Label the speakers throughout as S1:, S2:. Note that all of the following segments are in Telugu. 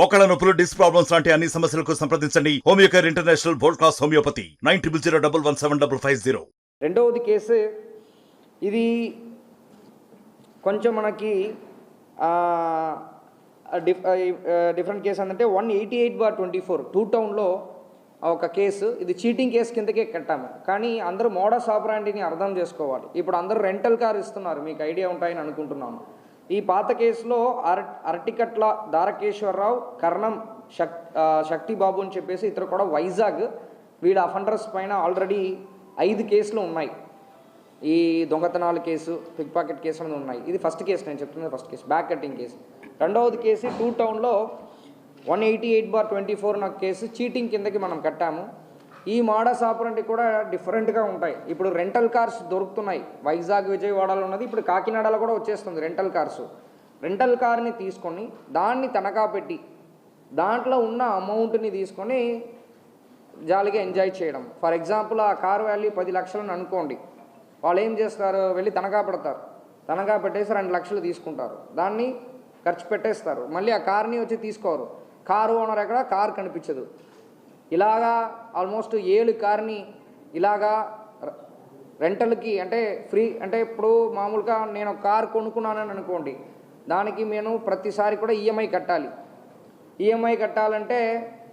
S1: మోకాళ్ళ నొప్పులు, డిస్క్ ప్రాబ్లమ్స్ లాంటి అన్ని సమస్యలకు సంప్రదించండి Homeocare international world class homeopathy 9001175550.
S2: రెండవది కేసు ఇది కొంచెం మనకి డిఫరెంట్ కేసు ఏంటంటే 188/24 టూ టౌన్లో ఒక కేసు. ఇది చీటింగ్ కేసు కిందకే కట్టాము. కానీ అందరూ మోడస్ ఆపరాండిని అర్థం చేసుకోవాలి. ఇప్పుడు అందరూ రెంటల్ కార్ ఇస్తున్నారు, మీకు ఐడియా ఉంటాయని అనుకుంటున్నాను. ఈ పాత కేసులో అరటికట్ల దారకేశ్వరరావు, కర్ణం శక్తిబాబు అని చెప్పేసి ఇతరు కూడా వైజాగ్, వీళ్ళ అఫెండర్స్ పైన ఆల్రెడీ 5 కేసులు ఉన్నాయి. ఈ దొంగతనాల కేసు, పిక్ పాకెట్ కేసు అనేది ఉన్నాయి. ఇది ఫస్ట్ కేసు, నేను చెప్తున్నది first case, back cutting case. రెండవది కేసు టూ టౌన్లో 188/24 నాకు కేసు చీటింగ్ కిందకి మనం కట్టాము. ఈ మోడస్ ఆపరెండి కూడా డిఫరెంట్గా ఉంటాయి. ఇప్పుడు రెంటల్ కార్స్ దొరుకుతున్నాయి. వైజాగ్, విజయవాడలో ఉన్నది, ఇప్పుడు కాకినాడలో కూడా వచ్చేస్తుంది రెంటల్ కార్సు. రెంటల్ కార్ని తీసుకొని దాన్ని తనఖా పెట్టి దాంట్లో ఉన్న అమౌంట్ని తీసుకొని జాలీగా ఎంజాయ్ చేయడం. ఫర్ ఎగ్జాంపుల్ ఆ కార్ వాల్యూ 10 లక్షలని అనుకోండి. వాళ్ళు ఏం చేస్తారు, వెళ్ళి తనఖా పెడతారు. తనఖా పెట్టేసి 2 లక్షలు తీసుకుంటారు. దాన్ని ఖర్చు పెట్టేస్తారు. మళ్ళీ ఆ కార్ని వచ్చి తీసుకోరు. కారు ఓనర్ ఎక్కడ, కారు కనిపించదు. ఇలాగా ఆల్మోస్ట్ 7 కార్ని ఇలాగా రెంటల్కి, అంటే ఫ్రీ, అంటే ఇప్పుడు మామూలుగా నేను ఒక కారు కొనుక్కున్నానని అనుకోండి, దానికి నేను ప్రతిసారి కూడా ఈఎంఐ కట్టాలి. ఈఎంఐ కట్టాలంటే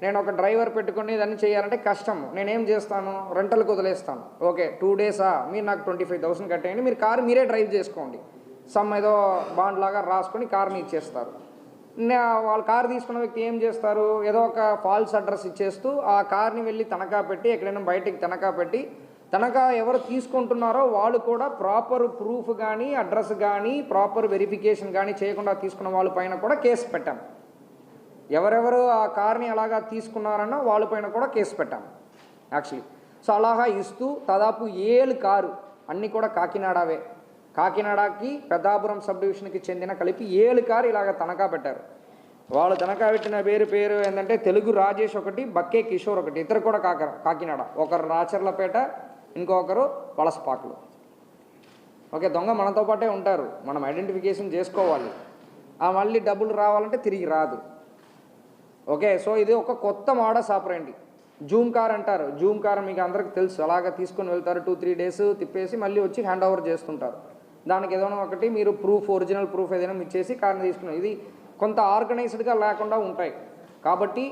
S2: నేను ఒక డ్రైవర్ పెట్టుకుని దాన్ని చేయాలంటే కష్టం. నేనేం చేస్తాను, రెంటల్కి వదిలేస్తాను. ఓకే 2 డేసా, మీరు నాకు 25,000 కట్టేయండి, మీరు కారు మీరే డ్రైవ్ చేసుకోండి. సమ్ ఏదో బాండ్ లాగా రాసుకొని కార్ని ఇచ్చేస్తారు. వాళ్ళ కారు తీసుకున్న వ్యక్తి ఏం చేస్తారు, ఏదో ఒక ఫాల్స్ అడ్రస్ ఇచ్చేస్తూ ఆ కార్ని వెళ్ళి తనఖా పెట్టి, ఎక్కడైనా బయటికి తనఖా పెట్టి, తనఖా ఎవరు తీసుకుంటున్నారో వాళ్ళు కూడా ప్రాపర్ ప్రూఫ్ కానీ, అడ్రస్ కానీ, ప్రాపర్ వెరిఫికేషన్ కానీ చేయకుండా తీసుకున్న వాళ్ళ పైన కూడా కేసు పెట్టాం. ఎవరెవరు ఆ కార్ని అలాగా తీసుకున్నారన్న వాళ్ళపైన కూడా కేసు పెట్టాం యాక్చువల్లీ. సో అలాగా ఇస్తూ దాదాపు 7 కారు, అన్నీ కూడా కాకినాడవే. కాకినాడకి పెద్దాపురం సబ్ డివిజన్కి చెందిన కలిపి 7 కారు ఇలాగ తనఖా పెట్టారు. వాళ్ళు తనఖా పెట్టిన పేరు ఏంటంటే తెలుగు రాజేష్ ఒకటి, బక్కే కిషోర్ ఒకటి, ఇద్దరు కూడా కాకినాడ. ఒకరు రాచర్లపేట, ఇంకొకరు వలసపాకలు. ఓకే, దొంగ మనతో పాటే ఉంటారు, మనం ఐడెంటిఫికేషన్ చేసుకోవాలి. మళ్ళీ డబ్బులు రావాలంటే తిరిగి రాదు. ఓకే, సో ఇది ఒక కొత్త మోడస్ ఆపరెండి. జూమ్ కార్ అంటారు. జూమ్ కార్ మీకు అందరికి తెలుసు. అలాగా తీసుకొని వెళ్తారు, 2-3 డేస్ తిప్పేసి మళ్ళీ వచ్చి హ్యాండ్ ఓవర్ చేస్తుంటారు. దానికి ఏదైనా ఒకటి మీరు ప్రూఫ్, ఒరిజినల్ ప్రూఫ్ ఏదైనా ఇచ్చేసి కార్ని తీసుకున్నారు. ఇది కొంత ఆర్గనైజ్డ్గా లేకుండా ఉంటాయి. కాబట్టి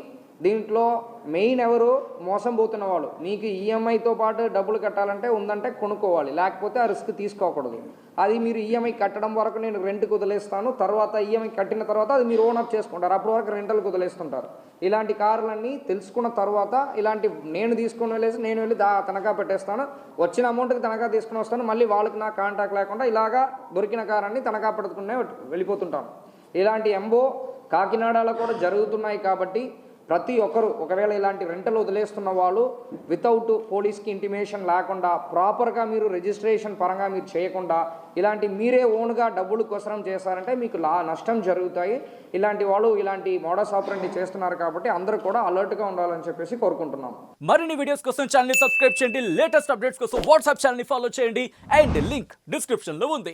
S2: దీంట్లో మెయిన్ ఎవరు, మోసం పోతున్న వాళ్ళు. మీకు ఈఎంఐతో పాటు డబ్బులు కట్టాలంటే ఉందంటే కొనుక్కోవాలి, లేకపోతే ఆ రిస్క్ తీసుకోకూడదు. అది మీరు ఈఎంఐ కట్టడం వరకు నేను రెంట్కి వదిలేస్తాను, తర్వాత ఈఎంఐ కట్టిన తర్వాత అది మీరు ఓన్ అప్ చేసుకుంటారు, అప్పటి వరకు రెంటల్కి వదిలేస్తుంటారు. ఇలాంటి కార్లన్నీ తెలుసుకున్న తర్వాత ఇలాంటి నేను తీసుకుని నేను వెళ్ళి తనఖా పెట్టేస్తాను, వచ్చిన అమౌంట్కి తనఖా తీసుకుని వస్తాను, మళ్ళీ వాళ్ళకి నా కాంటాక్ట్ లేకుండా ఇలాగా దొరికిన కారాన్ని తనఖా పెట్టుకునే వెళ్ళిపోతుంటాను. ఇలాంటి ఎంబో కాకినాడలో కూడా జరుగుతున్నాయి. కాబట్టి ప్రతి ఒక్కరు ఒకవేళ ఇలాంటి రెంటలు వదిలేస్తున్న వాళ్ళు వితౌట్ పోలీస్కి ఇంటిమేషన్ లేకుండా, ప్రాపర్గా మీరు రిజిస్ట్రేషన్ పరంగా మీరు చేయకుండా ఇలాంటి మీరే ఓన్గా డబ్బులు కోసరం చేస్తారంటే మీకు నష్టం జరుగుతాయి. ఇలాంటి వాళ్ళు ఇలాంటి మోడస్ ఆపరెండి చేస్తున్నారు. కాబట్టి అందరూ కూడా అలర్ట్గా ఉండాలని చెప్పేసి కోరుకుంటున్నాం.
S3: మరిన్ని వీడియోస్ కోసం ఛానల్ ని సబ్స్క్రైబ్ చేయండి, లేటెస్ట్ అప్డేట్స్ కోసం వాట్సాప్ ఛానల్ ని ఫాలో చేయండి, అండ్ లింక్ డిస్క్రిప్షన్ లో ఉంది.